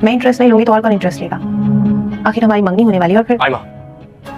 मैं इंटरेस्ट नहीं लूंगी तो और कौन इंटरेस्ट लेगा? आखिर हमारी मंगनी होने वाली है और फिर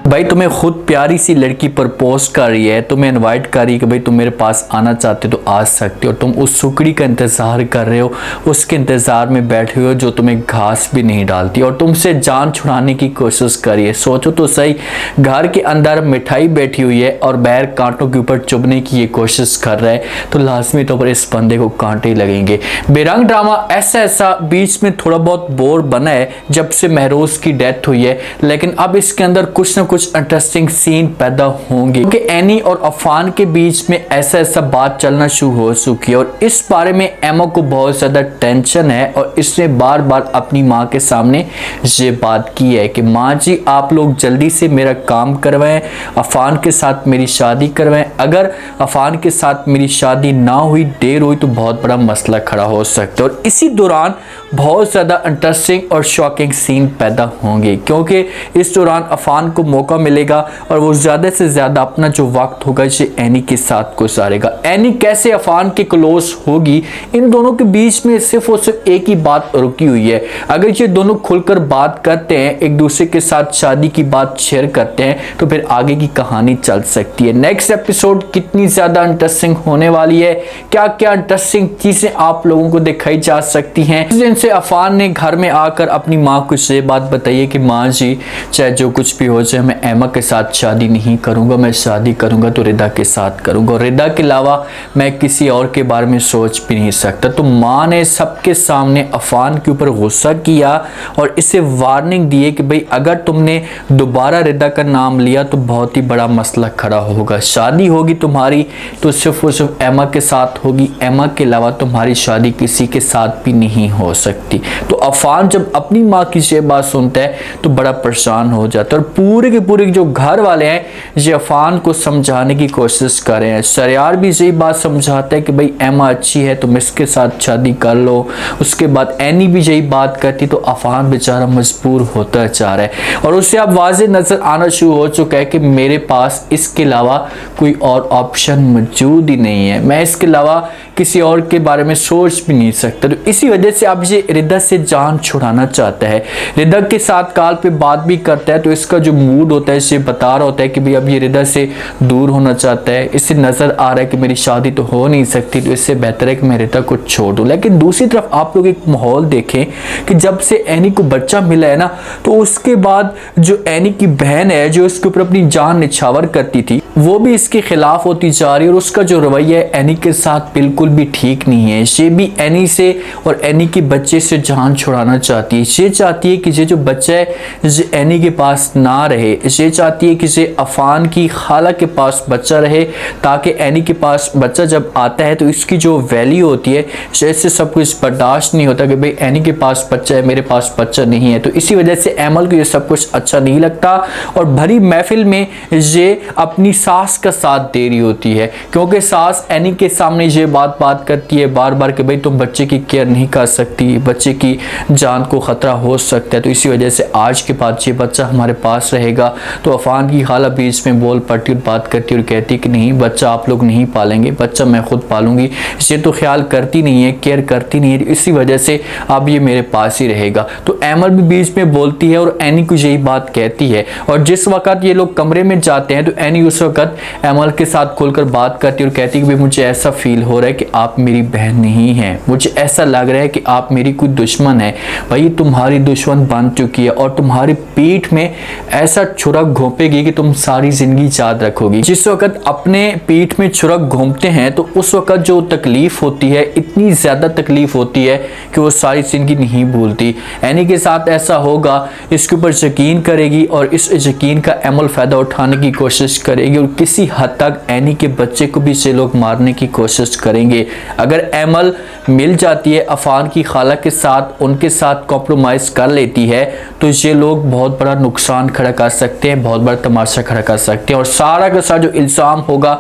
भाई तुम्हें खुद प्यारी सी लड़की प्रपोज कर रही है, तुम्हें इनवाइट कर रही है कि भाई तुम मेरे पास आना चाहते हो तो आ सकते हो। तुम उस सुकड़ी का इंतज़ार कर रहे हो, उसके इंतज़ार में बैठे हुए हो जो तुम्हें घास भी नहीं डालती और तुमसे जान छुड़ाने की कोशिश कर रही है। सोचो तो सही, घर के अंदर मिठाई बैठी हुई है और बाहर कांटों के ऊपर चुभने की ये कोशिश कर रहा है, तो लाजमी तौर पर इस बंदे को कांटे लगेंगे। बेरंग ड्रामा ऐसा बीच में थोड़ा बहुत बोर बना है जब से महरोज की डेथ हुई है, लेकिन अब इसके अंदर कुछ ना कुछ इंटरेस्टिंग सीन पैदा होंगे क्योंकि एनी और अफान के बीच में ऐसा बात चलना शुरू हो चुकी है और इस बारे में एमा को बहुत ज्यादा टेंशन है और इसने बार बार अपनी माँ के सामने ये बात की है कि माँ जी आप लोग जल्दी से मेरा काम करवाएं, अफान के साथ मेरी शादी करवाएं। अगर अफान के साथ मेरी शादी ना हुई, देर हुई तो बहुत बड़ा मसला खड़ा हो सकता है और इसी दौरान बहुत ज़्यादा इंटरेस्टिंग और शॉकिंग सीन पैदा होंगे क्योंकि इस दौरान अफान को मौका मिलेगा और वो ज़्यादा से ज़्यादा अपना जो वक्त होगा इसे एनी के साथ गुजारेगा। एनी कैसे अफान के क्लोज होगी, इन दोनों के बीच में सिर्फ और सिर्फ एक ही बात रुकी हुई है। अगर ये दोनों खुलकर बात करते हैं, एक दूसरे के साथ शादी की बात शेयर करते हैं तो फिर आगे की कहानी चल सकती है। नेक्स्ट एपिसोड कितनी ज़्यादा इंटरेस्टिंग होने वाली है, क्या क्या इंटरेस्टिंग चीज़ें आप लोगों को दिखाई जा सकती हैं। इस दिन से अफान ने घर में आकर अपनी माँ को ये बात बताई है कि माँ जी चाहे जो कुछ भी हो जाए मैं एमा के साथ शादी नहीं करूंगा, मैं शादी करूंगा तो रिदा के साथ करूंगा और रिदा के अलावा मैं किसी और के बारे में सोच भी नहीं सकता। तो माँ ने सबके सामने अफान के ऊपर गुस्सा किया और इसे वार्निंग दी है कि भाई अगर तुमने दोबारा रिदा का नाम लिया तो बहुत ही बड़ा मसला खड़ा होगा। शादी होगी तुम्हारी तो सिर्फ और सिर्फ एमा के साथ होगी, एमा के अलावा तुम्हारी शादी किसी के साथ भी नहीं हो सकती। तो अफान जब अपनी माँ की ये बात सुनता है तो बड़ा परेशान हो जाता है और पूरे के पूरे जो घर वाले हैं ये अफान को समझाने की कोशिश कर रहे हैं। शरियार भी यही बात समझाता है कि भाई एमा अच्छी है तुम इसके साथ शादी कर लो। उसके बाद एनी भी यही बात करती तो अफान बेचारा मजबूर होता जा रहा है और उससे अब वाज़ेह नज़र आना शुरू हो चुका है कि मेरे पास इसके अलावा कोई और ऑप्शन मौजूद ही नहीं है, मैं इसके अलावा किसी और के बारे में सोच भी नहीं सकता। तो इसी वजह से अब ये रिदा से जान छुड़ाना चाहता है। रिदा के साथ कॉल पे बात भी करता है तो इसका जो मूड होता है इसे बता रहा होता है कि भाई अब ये रिदा से दूर होना चाहता है। इससे नज़र आ रहा है कि मेरी शादी तो हो नहीं सकती, तो इससे बेहतर है कि मैं रिदा को छोड़ दूँ। लेकिन दूसरी तरफ आप लोग एक माहौल देखें कि जब से एनी को बच्चा मिला है ना, तो उसके बाद जो एनी की बहन है जो इसके ऊपर अपनी जान निछावर करती थी वो भी इसके खिलाफ होती जा रही है और उसका जो रवैया है एनी के साथ बिल्कुल भी ठीक नहीं है। ये भी एनी से और एनी के बच्चे से जान छुड़ाना चाहती है। ये चाहती है कि ये जो बच्चा है ये एनी के पास ना रहे, ये चाहती है कि ये अफान की खाला के पास बच्चा रहे ताकि एनी के पास बच्चा जब आता है तो इसकी जो वैल्यू होती है इससे सब कुछ बर्दाश्त नहीं होता कि भाई एनी के पास बच्चा है मेरे पास बच्चा नहीं है। तो इसी वजह से एमल को ये सब कुछ अच्छा नहीं लगता और भरी महफिल में ये अपनी सास का साथ दे रही होती है क्योंकि सास एनी के सामने ये बात करती है बार बार कि भाई तुम बच्चे की केयर नहीं कर सकती, बच्चे की जान को ख़तरा हो सकता है। तो इसी वजह से आज के बाद ये बच्चा हमारे पास रहेगा। तो अफान की खाला बीच में बोल पड़ती और बात करती और कहती कि नहीं बच्चा आप लोग नहीं पालेंगे, बच्चा मैं खुद पालूंगी। ये तो ख्याल करती नहीं है, केयर करती नहीं है, इसी वजह से अब ये मेरे पास ही रहेगा। तो एमल भी बीच में बोलती है और एनी को यही बात कहती है और जिस वक्त ये लोग कमरे में जाते हैं तो एनी उस वक्त एमल के साथ खुलकर बात करती और कहती कि भाई मुझे ऐसा फील हो रहा है कि आप मेरी बहन नहीं हैं, मुझे ऐसा लग रहा है कि आप मेरी कोई दुश्मन है। भाई तुम्हारी दुश्मन बन चुकी है और तुम्हारी पीठ में ऐसा छुरा घोंपेगी कि तुम सारी जिंदगी याद रखोगी। जिस वक्त अपने पीठ में छुरा घोंपते हैं तो उस वक्त जो तकलीफ होती है इतनी ज्यादा तकलीफ होती है कि वो सारी जिंदगी नहीं भूलती। एनी के साथ ऐसा होगा, इसके ऊपर यकीन करेगी और इस यकीन का अमल फायदा उठाने की कोशिश करेगी और किसी हद तक एनी के बच्चे को भी ये लोग मारने की कोशिश करेंगे। अगर एमल मिल जाती है अफान की खाला के साथ, उनके साथ कॉम्प्रोमाइज कर लेती है तो ये लोग बहुत बड़ा नुकसान खड़ा कर सकते हैं, बहुत बड़ा तमाशा खड़ा कर सकते हैं और सारा का सारा जो इल्ज़ाम होगा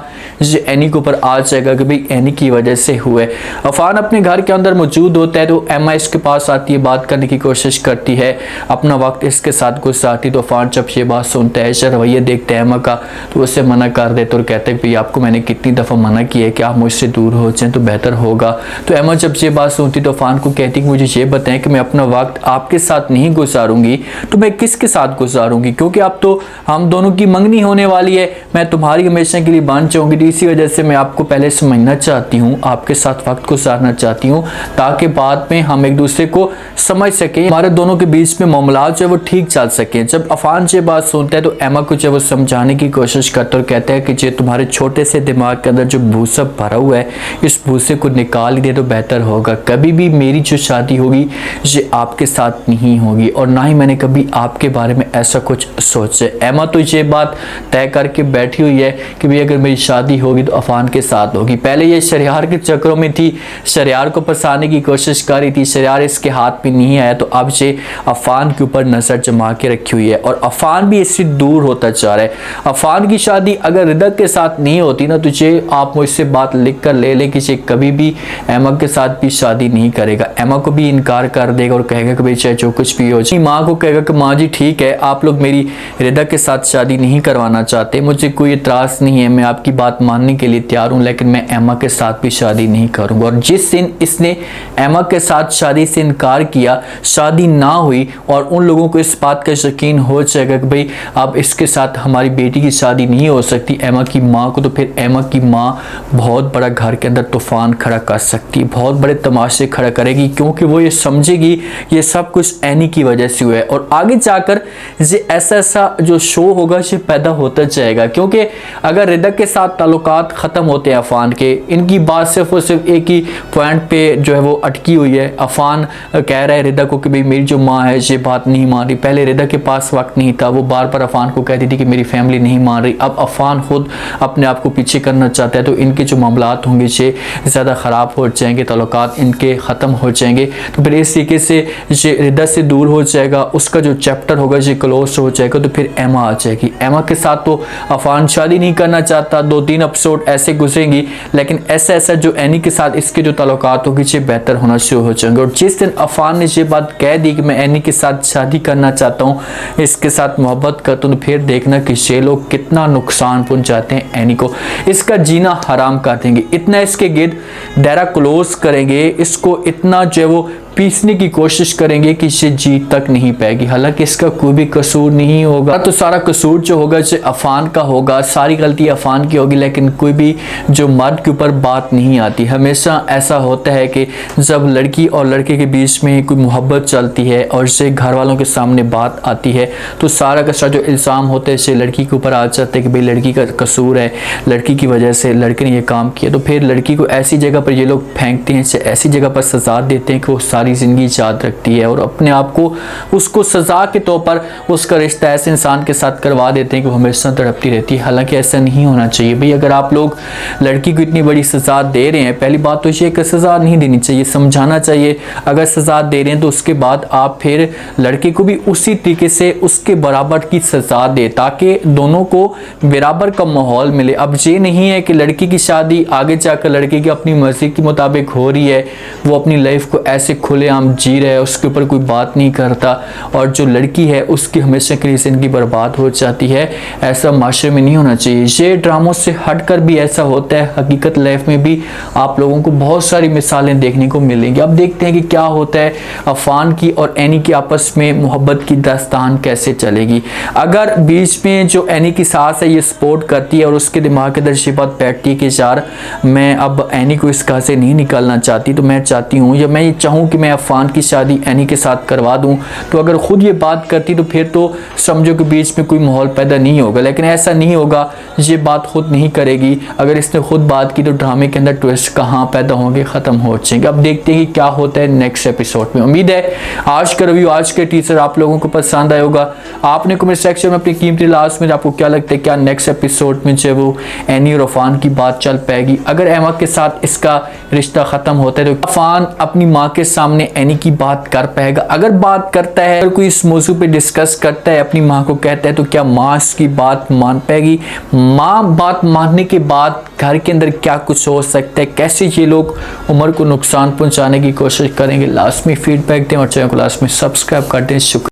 ये एनी के ऊपर आ जाएगा कि भाई एनी की वजह से हुए। अफान अपने घर के अंदर मौजूद होता है तो एमा इसके पास आती है, बात करने की कोशिश करती है, अपना वक्त इसके साथ गुजारती। तो अफान जब ये बात सुनता है, ये रवैया देखते हैं एमा का, तो उससे मना कर देते और कहते हैं भाई आपको मैंने कितनी दफ़ा मना किया है कि आप मुझसे दूर हो जाएं तो बेहतर होगा। तो एमा जब ये बात सुनती तो अफान को कहती कि मुझे ये बताएं कि मैं अपना वक्त आपके साथ नहीं गुजारूंगी तो मैं किसके साथ गुजारूंगी, क्योंकि अब तो हम दोनों की मंगनी होने वाली है, मैं तुम्हारी हमेशा के लिए बन जाऊंगी। तो इसी वजह से मैं आपको पहले समझना चाहती हूँ, आपके साथ वक्त गुजारना चाहती हूँ ताकि बाद में हम एक दूसरे को समझ सकें, हमारे दोनों के बीच में मामलात जो है वो ठीक चल सकें। जब अफान ये बात सुनता है तो एमा को जो वो समझाने की कोशिश करता है और कहता है कि जो तुम्हारे छोटे से दिमाग के अंदर जो भूसा भरा हुआ है इस भूसे को निकाल दे तो बेहतर होगा। कभी भी मेरी जो शादी होगी ये आपके साथ नहीं होगी और ना ही मैंने कभी आपके बारे में ऐसा कुछ सोचा। एमा तो ये बात तय करके बैठी हुई है कि भाई अगर मेरी शादी होगी तो अफान के साथ होगी। पहले ये शरियार के चक्करों में थी, शरियार को फंसाने की कोशिश कर रही थी, शरियार इसके हाथ में नहीं आया तो अब ये अफान के ऊपर नजर जमा के रखी हुई है और अफान भी इससे दूर होता जा रहा है। अफान की शादी अगर रिदक के साथ नहीं होती ना तो ये आप मुझसे बात लिख कर ले लें कि ये कभी भी एमा के साथ भी शादी नहीं करेगा, एमा को भी इनकार कर देगा और कहेगा कि भाई चाहे जो कुछ भी हो जाए। माँ को कहेगा कि माँ जी ठीक है आप लोग मेरी रिदक के साथ शादी नहीं करवाना चाहते, मुझे कोई इतराज नहीं है, मैं आपकी बात मानने के लिए तैयार हूँ, लेकिन मैं एमा के साथ भी शादी नहीं करूँगा। और जिस दिन इसने एमा के साथ शादी से इनकार किया, शादी ना हुई और उन लोगों को इस बात का यकीन हो जाएगा कि भाई अब इसके साथ हमारी बेटी की शादी नहीं हो सकती एमा की माँ को, तो फिर एमा की माँ बहुत बड़ा घर के अंदर तूफान खड़ा कर सकती है, बहुत बड़े तमाशे खड़ा करेगी, क्योंकि वो ये समझेगी ये सब कुछ एनी की वजह से हुआ है। और आगे जाकर ये ऐसा जो शो होगा ये पैदा होता जाएगा, क्योंकि अगर रिदक के साथ ताल्लुकात ख़त्म होते हैं अफान के, इनकी बात सिर्फ और सिर्फ एक ही पॉइंट पे जो है वो अटकी हुई है। अफान कह रहा है रिदक को कि भाई मेरी जो माँ है ये बात नहीं मान रही, पहले रिदक के पास वक्त नहीं था, वो बार बार अफान को कहती थी कि मेरी फैमिली नहीं मान रही, अब अफान खुद अपने आप को पीछे करना चाहता है, तो इनके जो मामलात होंगे ये ज़्यादा ख़राब हो जाएंगे, ताल्लुकात इनके ख़त्म हो जाएंगे। तो फिर इस तरीके से ये रिदक से दूर हो जाएगा, उसका जो चैप्टर होगा ये क्लोज हो जाएगा। तो फिर एमा आ जाएगी, एमा के साथ तो अफान शादी नहीं करना चाहता, 2-3 एपिसोड ऐसे गुजरेंगी, लेकिन ऐसा जो एनी के साथ इसके जो ताल्लुकात होगी ये बेहतर होना शुरू हो जाएंगे। और जिस दिन अफान ने ये बात कह दी कि मैं एनी के साथ शादी करना चाहता हूँ, इसके साथ मोहब्बत करता हूँ, तो फिर देखना कि ये लोग कितना नुकसान पहुँचाते हैं एनी को, इसका जीना हराम कर देंगे, इतना इसके गिर्द दायरा क्लोज करेंगे, इसको इतना जो है वो पीसने की कोशिश करेंगे कि ये जीत तक नहीं पाएगी। हालांकि इसका कोई भी कसूर नहीं होगा, तो सारा कसूर जो होगा जो अफान का होगा, सारी गलती अफान की होगी, लेकिन कोई भी जो मर्द के ऊपर बात नहीं आती। हमेशा ऐसा होता है कि जब लड़की और लड़के के बीच में कोई मोहब्बत चलती है और इससे घर वालों के सामने बात आती है तो सारा का सारा जो इल्ज़ाम होता है इसे लड़की के ऊपर आ जाता है कि भाई लड़की का कसूर है, लड़की की वजह से लड़के ने ये काम किया। तो फिर लड़की को ऐसी जगह पर ये लोग फेंकते हैं, ऐसी जगह पर सजा देते हैं कि वो सारी ज़िंदगी याद रखती है और अपने आप को उसको सज़ा के तौर पर उसका रिश्ता ऐसे इंसान के साथ करवा देते हैं कि वो हमेशा तड़पती रहती है। हालांकि ऐसा नहीं होना चाहिए भाई, अगर आप लोग लड़की को इतनी बड़ी सज़ा दे रहे हैं, पहली बात तो ये कि सज़ा नहीं देनी चाहिए, समझाना चाहिए। अगर सज़ा दे रहे हैं तो उसके बाद आप फिर लड़के को भी उसी तरीके से उसके बराबर की सज़ा दे, ताकि दोनों को बराबर का माहौल मिले। अब ये नहीं है कि लड़की की शादी आगे जाकर लड़के की अपनी मर्जी के मुताबिक हो रही है, वो अपनी लाइफ को ऐसे खुलेआम जी रहा है, उसके ऊपर कोई बात नहीं करता, और जो लड़की है उसकी हमेशा के लिए जिंदगी बर्बाद हो जाती है। ऐसा माशरे में नहीं होना चाहिए। ये ड्रामों से हटकर भी ऐसा होता है, हकीकत लाइफ में भी आप लोगों को बहुत सारी मिसालें देखने को मिलेंगी। अब देखते हैं कि क्या होता है, अफान की और एनी की आपस में मोहब्बत की दास्तान कैसे चलेगी। अगर बीच में जो एनी की सास है ये सपोर्ट करती है और उसके दिमाग के अंदर ये बात बैठती है कि यार मैं अब एनी को इस घर से नहीं निकालना चाहती, तो मैं चाहती हूँ या मैं ये चाहूँ कि मैं अफान की शादी एनी के साथ करवा दूं, तो अगर खुद ये बात करती तो फिर तो समझो कि बीच में कोई माहौल पैदा नहीं होगा। लेकिन ऐसा नहीं होगा, ये बात खुद नहीं करेगी। अगर इसने खुद बात की तो ड्रामे के अंदर ट्विस्ट कहाँ पैदा होंगे, ख़त्म हो जाएंगे। अब देखते हैं कि क्या होता है नेक्स्ट एपिसोड में। उम्मीद है आज का रिव्यू, आज के टीचर आप लोगों को पसंद आया होगा। आपने कमेंट सेक्शन में अपनी कीमती लास्ट में आपको क्या लगता है, क्या नेक्स्ट एपिसोड में जो वो एनी और अफान की बात चल पाएगी। अगर एमा के साथ इसका रिश्ता ख़त्म होता है तो अफान अपनी माँ के सामने एनी की बात कर पाएगा। अगर बात करता है, अगर कोई इस मौजू पे डिस्कस करता है, अपनी माँ को कहता है, तो क्या माँ इसकी बात मान पाएगी। माँ बात मानने के बाद घर के अंदर क्या कुछ हो सकता है, कैसे ये लोग उमर को नुकसान पहुंचाने की कोशिश करेंगे। लास्ट में फीडबैक दें और चैनल को लास्ट में सब्सक्राइब कर दें। शुक्रिया।